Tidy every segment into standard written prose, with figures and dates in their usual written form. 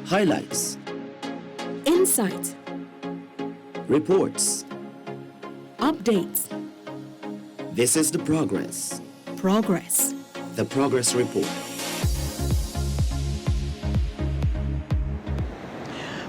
highlights, insight, reports. updates, This is the progress, progress. the Progress Report.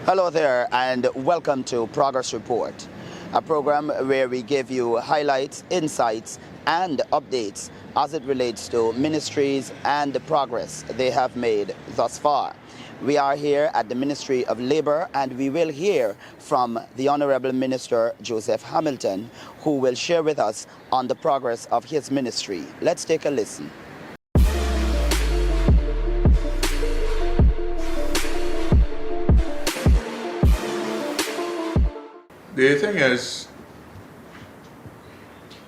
Hello there and welcome to Progress Report, a program where we give you highlights, insights and updates as it relates to ministries and the progress they have made thus far. We are here at the Ministry of Labour and we will hear from the Honourable Minister Joseph Hamilton, who will share with us on the progress of his ministry. Let's take a listen. The thing is,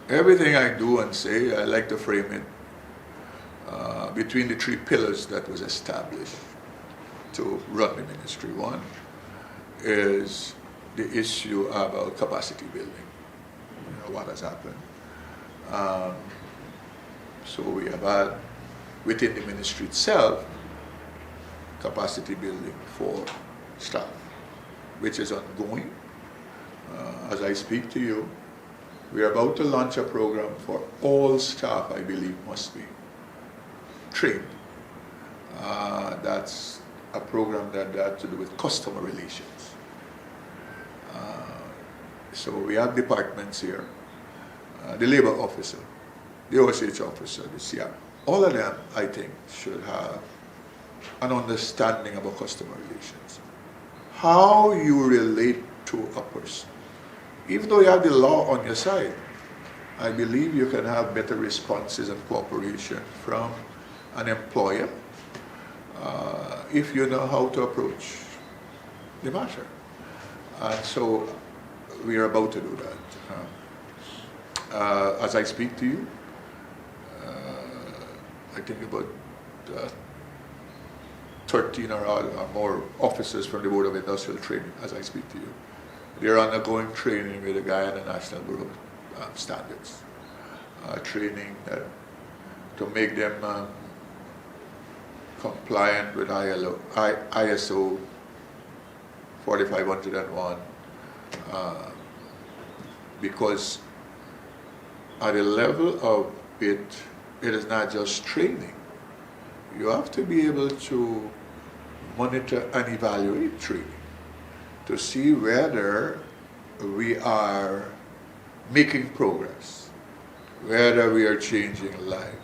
everything I do and say, I like to frame it between the three pillars that was established to run the ministry. One is the issue about capacity building, what has happened. So we have had, within the ministry itself, capacity building for staff, which is ongoing. As I speak to you, we are about to launch a program for all staff, I believe, must be trained. That's a program that has to do with customer relations. So we have departments here, the labor officer, the OSH officer, the CR. All of them, I think, should have an understanding about customer relations. How you relate to a person. Even though you have the law on your side, I believe you can have better responses and cooperation from an employer if you know how to approach the matter. And so we are about to do that. As I speak to you, I think about 13 or more officers from the Board of Industrial Training as I speak to you. They're undergoing training with the Guyana National Bureau of Standards. Training to make them compliant with ISO 4501 because at the level of it is not just training. You have to be able to monitor and evaluate training to see whether we are making progress, whether we are changing lives,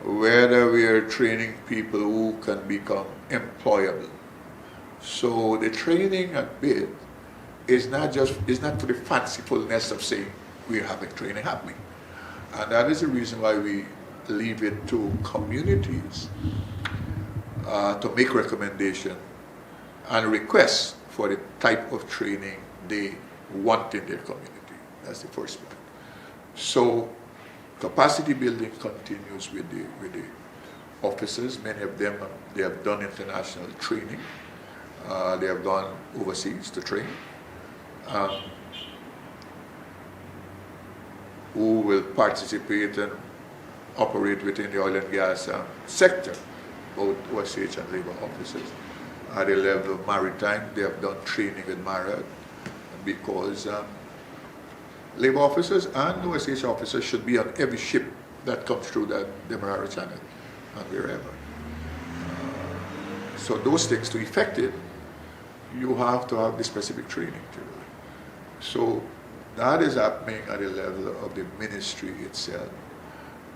whether we are training people who can become employable. So the training at BID is not for the fancifulness of saying we're having training happening. And that is the reason why we leave it to communities to make recommendation and requests for the type of training they want in their community. That's the first point. So capacity building continues with the officers. Many of them, they have done international training. They have gone overseas to train. Who will participate and operate within the oil and gas sector, both OSH and labor officers. At the level of maritime, they have done training with Marriott because labor officers and OSH officers should be on every ship that comes through the Demerara Channel and wherever. So those things, to effect it, you have to have the specific training to do it. So that is happening at the level of the ministry itself.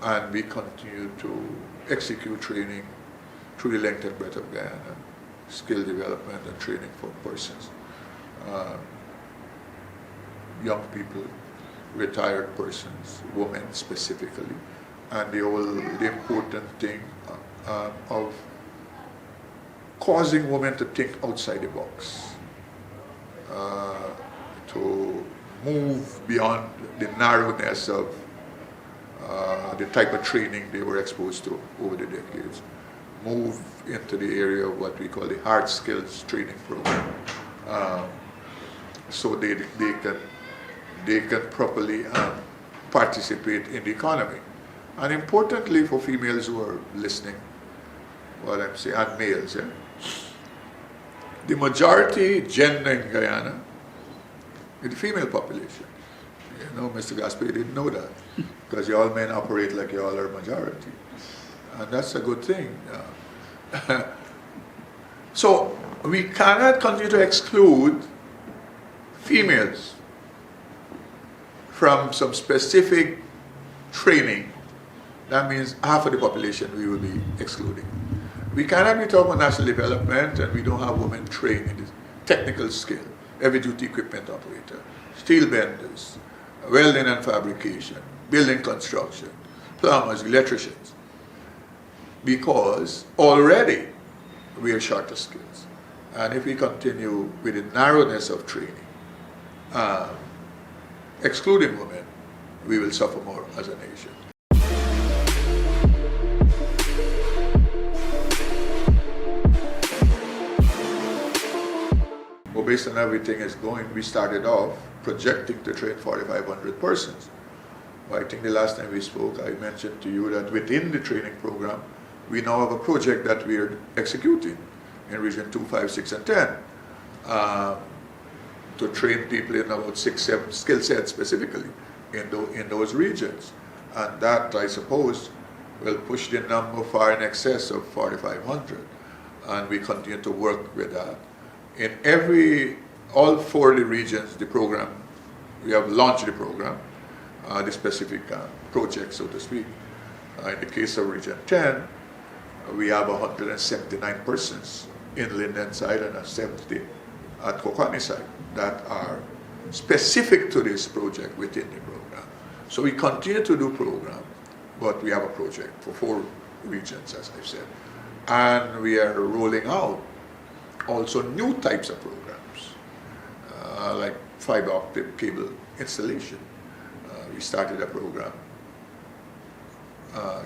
And we continue to execute training through the length and breadth of Guyana, skill development and training for persons, young people, retired persons, women specifically, and the important thing of causing women to think outside the box, to move beyond the narrowness of the type of training they were exposed to over the decades, move into the area of what we call the hard skills training program, so they can properly participate in the economy. And importantly for females who are listening, what I'm saying, and males, the majority gender in Guyana is the female population. You know, Mr. Gaspar, you didn't know that, because you all men operate like you all are majority. And that's a good thing. So we cannot continue to exclude females from some specific training. That means half of the population we will be excluding. We cannot be talking about national development and we don't have women trained in this technical skill, heavy duty equipment operator, steel benders, welding and fabrication, building construction, plumbers, electricians, because already we are short of skills. And if we continue with the narrowness of training, excluding women, we will suffer more as a nation. Well, based on everything is going, we started off projecting to train 4,500 persons. Well, I think the last time we spoke, I mentioned to you that within the training program, we now have a project that we are executing in Region 2, 5, 6, and 10 to train people in about 6, 7 skill sets specifically in those regions. And that, I suppose, will push the number far in excess of 4,500. And we continue to work with that. In all 4 of the regions, the program, we have launched the program, the specific project, so to speak. In the case of Region 10, we have 179 persons in Linden side and 70 at Kokwani side that are specific to this project within the program. So we continue to do program, but we have a project for 4 regions, as I've said. And we are rolling out also new types of programs, like fiber optic cable installation. We started a program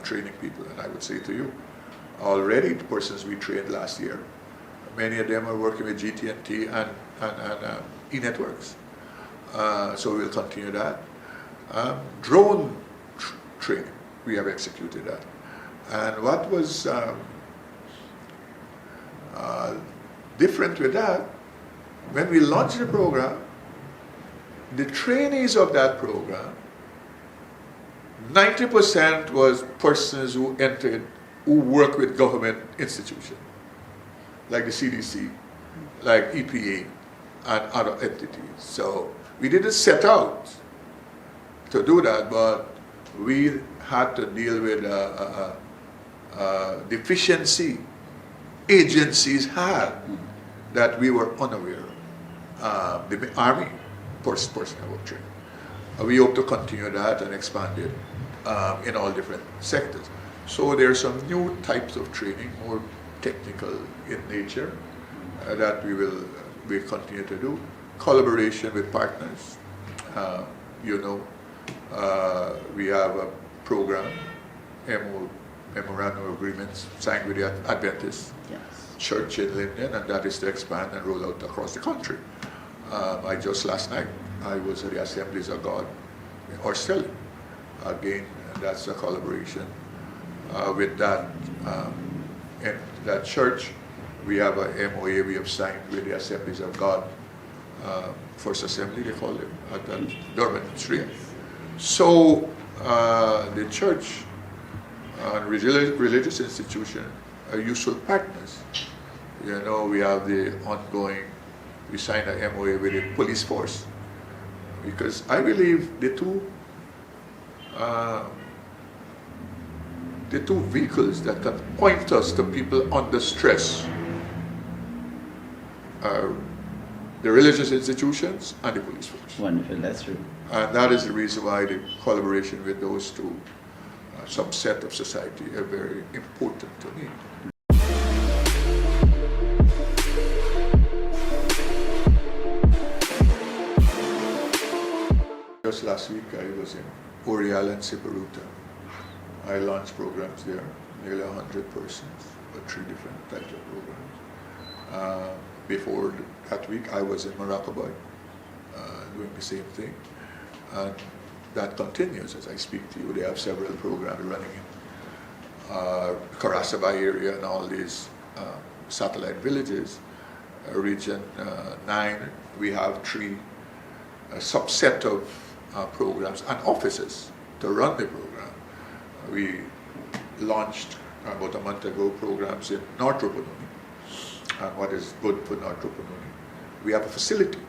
training people, and I would say to you, already the persons we trained last year, many of them are working with GT&T and e-networks. So we'll continue that. Drone training, we have executed that. And what was different with that, when we launched the program, the trainees of that program, 90% was persons who work with government institutions, like the CDC, like EPA, and other entities. So we didn't set out to do that, but we had to deal with deficiency agencies had that we were unaware of. The Army personnel training. We hope to continue that and expand it in all different sectors. So there are some new types of training, more technical in nature, that we will continue to do. Collaboration with partners. We have a program, memorandum of agreements signed with the Adventist Church in Linden, and that is to expand and roll out across the country. Last night, I was at the Assemblies of God in Orstelli. Again, that's a collaboration with that. In that church, we have a MOA we have signed with the Assemblies of God, First Assembly, they call it, at Durban Street. So the church and religious institution are useful partners. We have the ongoing, we signed a MOA with the police force, because I believe the two vehicles that can point us to people under stress are the religious institutions and the police force. Wonderful, that's true. And that is the reason why the collaboration with those two subset of society are very important to me. Just last week I was in Orial and Siparuta. I launched programs there, nearly 100 persons, but 3 different types of programs. Before that week I was in Morocco doing the same thing. And that continues as I speak to you. They have several programs running in Karasaba area and all these satellite villages Region 9, we have 3 subset of programs and offices to run the program. We launched about a month ago programs in North Rupununi. And what is good for North Rupununi, we have a facility.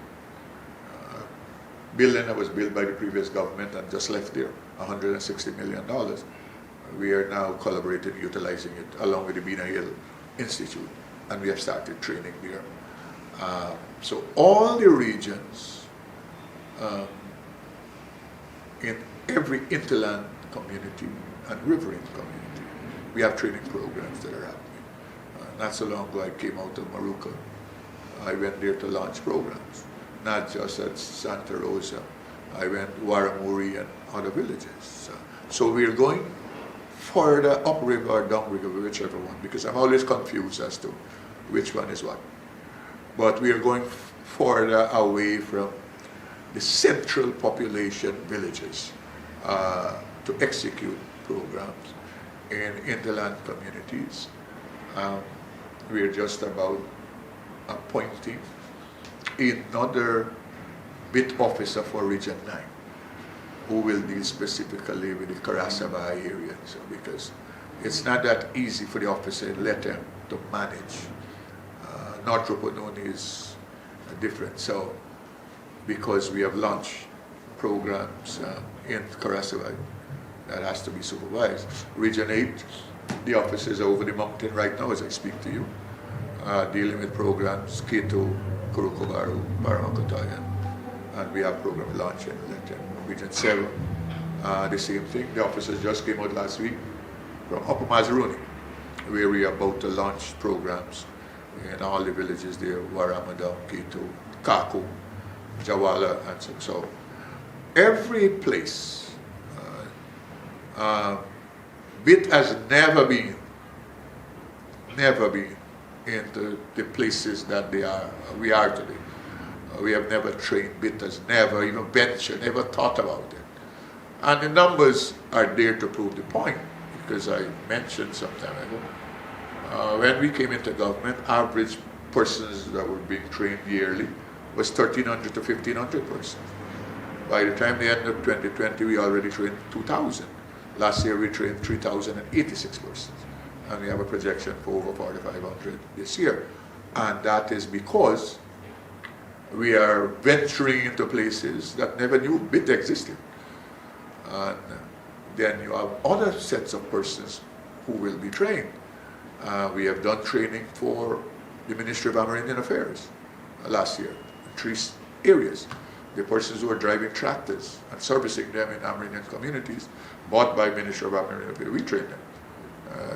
Building that was built by the previous government and just left there, $160 million. We are now collaborating, utilizing it along with the Bina Hill Institute, and we have started training there. So all the regions in every hinterland community and riverine community, we have training programs that are happening. Not so long ago I came out of Maruka. I went there to launch programs, not just at Santa Rosa. I went to Waramuri and other villages. So we're going further upriver or downriver, whichever one, because I'm always confused as to which one is what. But we are going further away from the central population villages to execute programs in hinterland communities. We're just about appointing another bit officer for Region 9 who will deal specifically with the Karasabay area. So because it's not that easy for the officer in Letem to manage. North Rupununi is different. So because we have launched programs in Karasabay, that has to be supervised. Region 8, the officers are over the mountain right now as I speak to you, dealing with programs, Keto, Kurukubaru, Baramakutayan, and we have program launch in Region 7. The same thing, the officers just came out last week from Upper Mazaruni, where we are about to launch programs in all the villages there, Waramadam, Keto, Kaku, Jawala, and so. So every place, BIT has never been into the places that we are today. We have never trained, BIT has never even ventured, never thought about it. And the numbers are there to prove the point, because I mentioned some time ago, when we came into government, average persons that were being trained yearly was 1,300 to 1,500 persons. By the time the end of 2020, we already trained 2,000. Last year we trained 3,086 persons. And we have a projection for over 4,500 this year. And that is because we are venturing into places that never knew BIT existed. And then you have other sets of persons who will be trained. We have done training for the Ministry of Amerindian Affairs last year in 3 areas. The persons who are driving tractors and servicing them in Amerindian communities, bought by Ministry of Amerindian Affairs, we train them.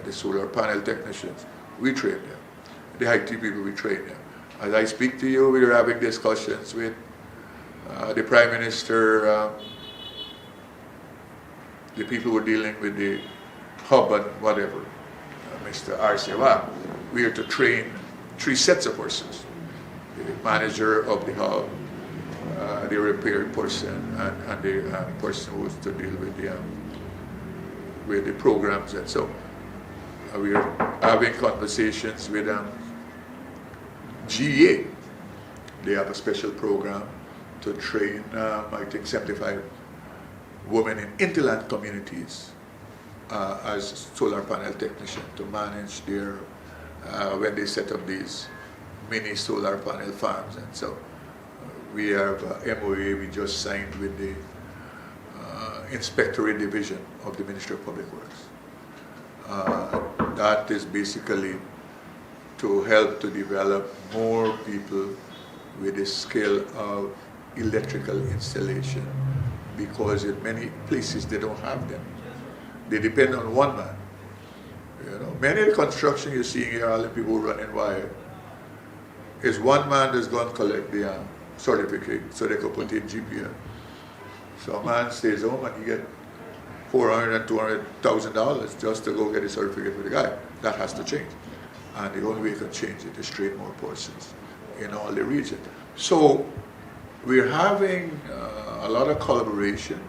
The solar panel technicians, we train them. The IT people, we train them. As I speak to you, we are having discussions with the Prime Minister, the people who are dealing with the hub and whatever, Mr. Arsewa. We are to train 3 sets of persons. The manager of the hub, the repair person, and the person who is to deal with the programs. And so we are having conversations with GEA. They have a special program to train, I think, 75 women in hinterland communities as solar panel technicians to manage their, when they set up these mini solar panel farms. And so we have MOA we just signed with the Inspectorate Division of the Ministry of Public Works. That is basically to help to develop more people with the skill of electrical installation, because in many places they don't have them. They depend on one man. You know, many of the construction you're seeing here, all the people running wire, is one man that's going to collect the certificate so they can put in GPL. So a man stays home and he get $400,000 and $200,000 just to go get a certificate for the guy. That has to change. And the only way you can change it is train more persons in all the region. So we're having a lot of collaboration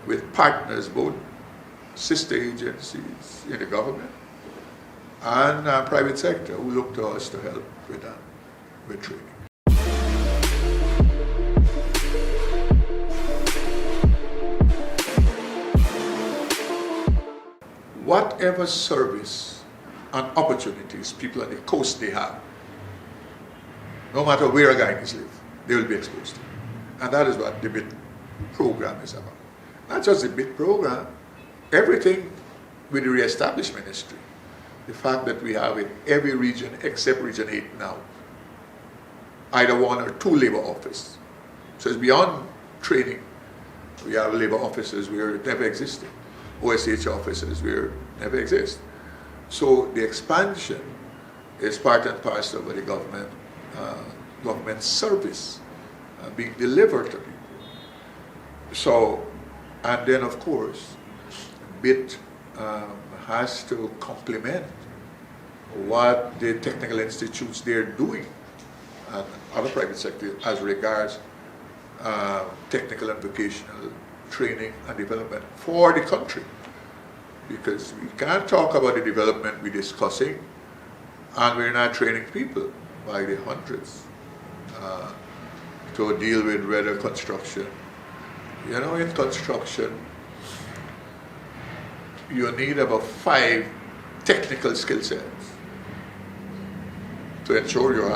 with partners, both sister agencies in the government and private sector, who look to us to help with that. with training. Whatever service and opportunities people on the coast they have, no matter where a Guyanese live, they will be exposed to. And that is what the BIT program is about. Not just the BIT program, everything with the re-established ministry. The fact that we have in every region except Region 8 now, either one or two labor offices. So it's beyond training. We have labor offices where it never existed. OSH offices where it never exist. So the expansion is part and parcel of the government service being delivered to people. So, and then of course, BIT has to complement what the technical institutes they're doing and other private sector as regards technical and vocational training and development for the country. Because we can't talk about the development we're discussing and we're not training people by the hundreds to deal with weather construction. You know, in construction, you need about 5 technical skill sets to ensure your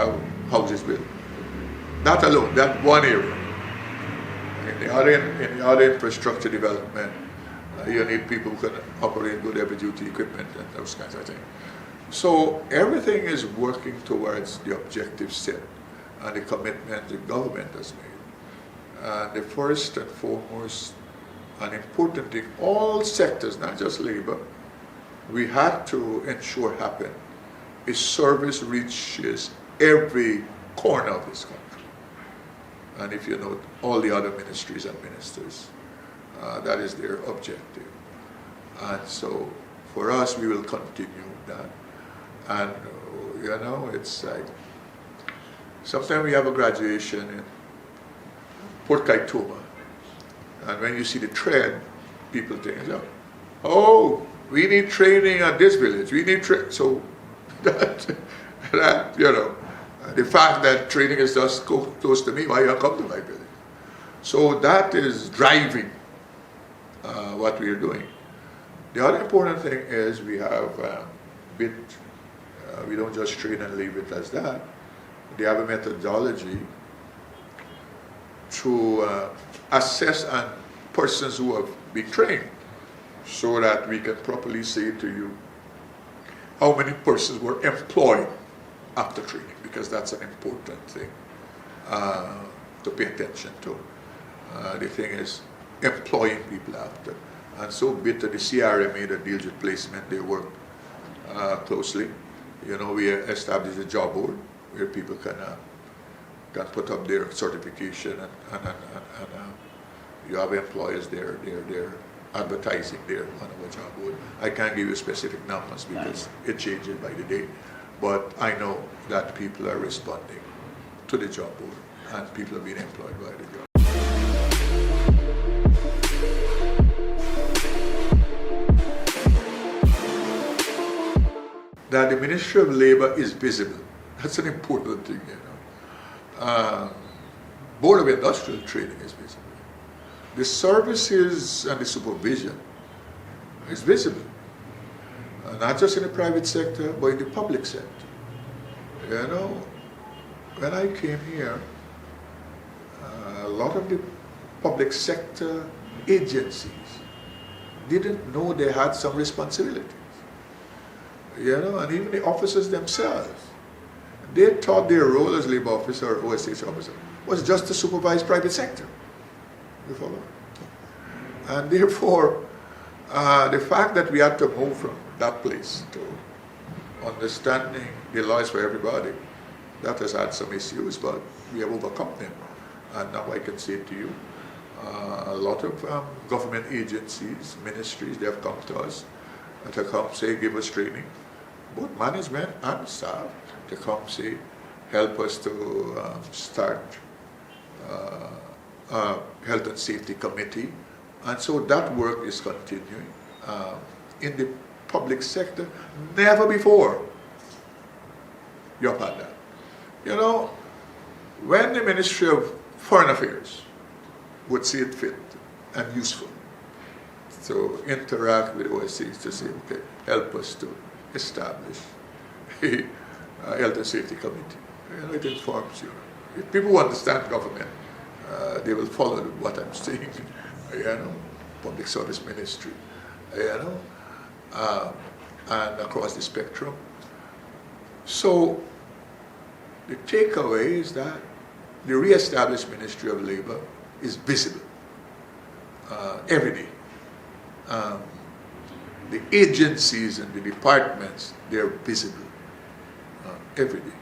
houses built. That alone, that one area. In the other infrastructure development, you need people who can operate good heavy-duty equipment and those kinds of things. So everything is working towards the objective set and the commitment the government has made. And the first and foremost and important thing, all sectors, not just labor, we have to ensure happen is service reaches every corner of this country. And if you note all the other ministries and ministers, that is their objective. And so for us, we will continue that. And you know, it's like, sometimes we have a graduation in Port Kaituma, and when you see the trend, people think, oh, we need training at this village, we need training. So that, you know, the fact that training is just close to me, why you come to my village? So that is driving what we are doing. The other important thing is we have BIT, we don't just train and leave it as that. They have a methodology to assess persons who have been trained so that we can properly say to you how many persons were employed after training, because that's an important thing to pay attention to. The thing is employing people after. And so BIT, the CRMA that deals with placement, they work closely. You know, we established a job board where people can put up their certification and you have employers there, they're advertising there on our job board. I can't give you specific numbers because it changes by the day, but I know that people are responding to the job board and people are being employed by the job. That the Ministry of Labour is visible. That's an important thing, you know. Board of Industrial Training is visible. The services and the supervision is visible. Not just in the private sector, but in the public sector. You know, when I came here, a lot of the public sector agencies didn't know they had some responsibilities. You know, and even the officers themselves, they thought their role as labor officer or OSH officer was just to supervise private sector. You follow? And therefore, the fact that we had to move from that place to understanding the laws for everybody, that has had some issues, but we have overcome them. And now I can say to you, a lot of government agencies, ministries, they have come to us to come say, give us training, both management and staff, to come say, help us to start health and safety committee. And so that work is continuing. In the public sector, never before you've had that. You know, when the Ministry of Foreign Affairs would see it fit and useful to interact with OSCs to say, okay, help us to establish a health and safety committee. It informs you. If people understand government, they will follow what I'm saying. Public service ministry, and across the spectrum. So the takeaway is that the re-established Ministry of Labor is visible every day. The agencies and the departments, they're visible every day.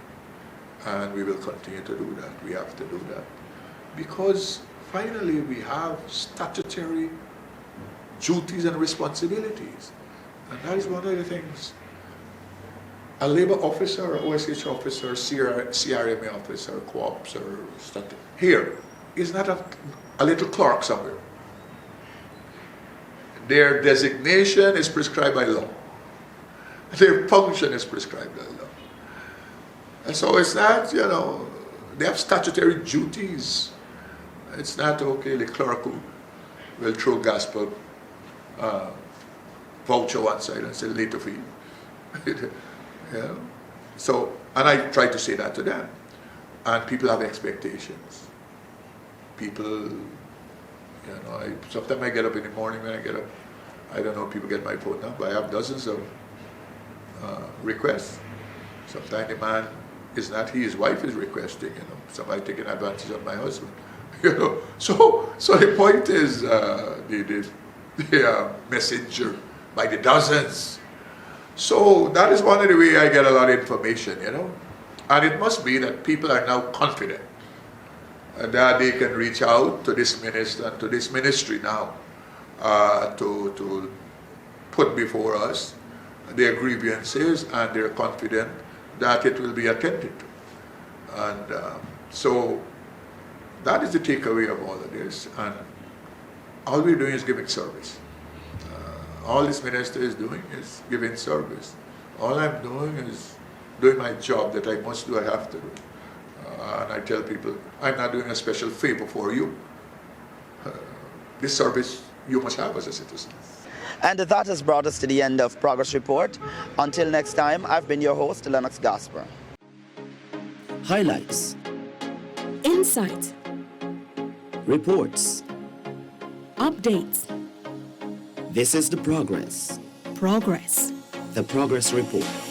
And we will continue to do that. We have to do that. Because finally we have statutory duties and responsibilities. And that is one of the things. A labor officer, or OSH officer, CRMA officer, co-ops, or here is not a little clerk somewhere. Their designation is prescribed by law. Their function is prescribed by law. And so it's not, they have statutory duties. It's not, okay, the clerk who will throw gospel voucher one side and say later for you. So, and I try to say that to them. And people have expectations. People, sometimes I get up in the morning when I get up, I don't know if people get my phone number, I have dozens of requests. Sometimes the man is not, his wife is requesting, somebody taking advantage of my husband. So the point is the messenger by the dozens. So that is one of the ways I get a lot of information, And it must be that people are now confident that they can reach out to this minister and to this ministry now to put before us their grievances, and they're confident that it will be attended to. And so that is the takeaway of all of this. And all we're doing is giving service. All this minister is doing is giving service. All I'm doing is doing my job that I must do, I have to do. And I tell people, I'm not doing a special favor for you. This service you must have as a citizen. And that has brought us to the end of Progress Report. Until next time, I've been your host, Lennox Gasper. Highlights, Insight. reports. Updates. This is the progress. Progress. The Progress Report.